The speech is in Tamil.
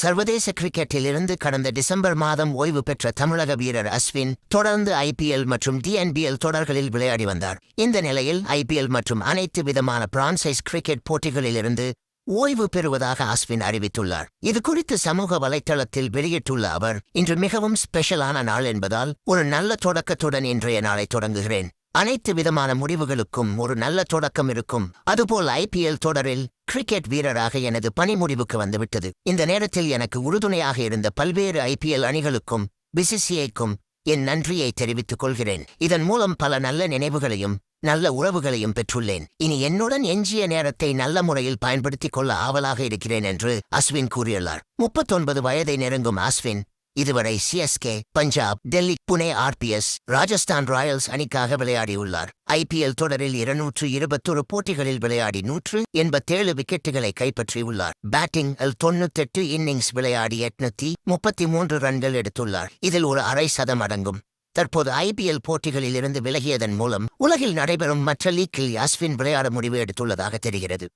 சர்வதேச கிரிக்கெட்டில் இருந்து கடந்த டிசம்பர் மாதம் ஓய்வு பெற்ற தமிழக வீரர் அஸ்வின் தொடர்ந்து ஐபிஎல் மற்றும் டிஎன்பிஎல் தொடர்களில் விளையாடி வந்தார். இந்த நிலையில் ஐபிஎல் மற்றும் அனைத்து விதமான பிரான்சைஸ் கிரிக்கெட் போட்டிகளிலிருந்து ஓய்வு பெறுவதாக அஸ்வின் அறிவித்துள்ளார். இது குறித்து சமூக வலைத்தளத்தில் வெளியிட்டுள்ள அவர், இன்று மிகவும் ஸ்பெஷலான நாள் என்பதால் ஒரு நல்ல தொடக்கத்துடன் இன்றைய நாளை தொடங்குகிறேன். அனைத்து விதமான முடிவுகளுக்கும் ஒரு நல்ல தொடக்கம் இருக்கும். அதுபோல் ஐபிஎல் தொடரில் கிரிக்கெட் வீரராக எனது பணி முடிவுக்கு வந்துவிட்டது. இந்த நேரத்தில் எனக்கு உறுதுணையாக இருந்த பல்வேறு ஐபிஎல் அணிகளுக்கும் பிசிசிஐக்கும் என் நன்றியை தெரிவித்துக் கொள்கிறேன். இதன் மூலம் பல நல்ல நினைவுகளையும் நல்ல உறவுகளையும் பெற்றுள்ளேன். இனி என்னுடன் எஞ்சிய நேரத்தை நல்ல முறையில் பயன்படுத்திக் கொள்ள ஆவலாக இருக்கிறேன் என்று அஸ்வின் கூறியுள்ளார். 39 வயதை நெருங்கும் அஸ்வின் இதுவரை CSK, Punjab, Delhi, Pune RPS, Rajasthan Royals அணிக்காக விளையாடியுள்ளார். ஐபிஎல் தொடரில் 221 போட்டிகளில் விளையாடி 187 விக்கெட்டுகளை கைப்பற்றியுள்ளார். பேட்டிங் 98 இன்னிங்ஸ் விளையாடி 833 ரன்கள் எடுத்துள்ளார். இதில் ஒரு அரை சதம் அடங்கும். தற்போது ஐபிஎல் போட்டிகளில் இருந்து விலகியதன் மூலம் உலகில் நடைபெறும் மற்ற லீக்கில் அஸ்வின் விளையாட முடிவு எடுத்துள்ளதாக தெரிகிறது.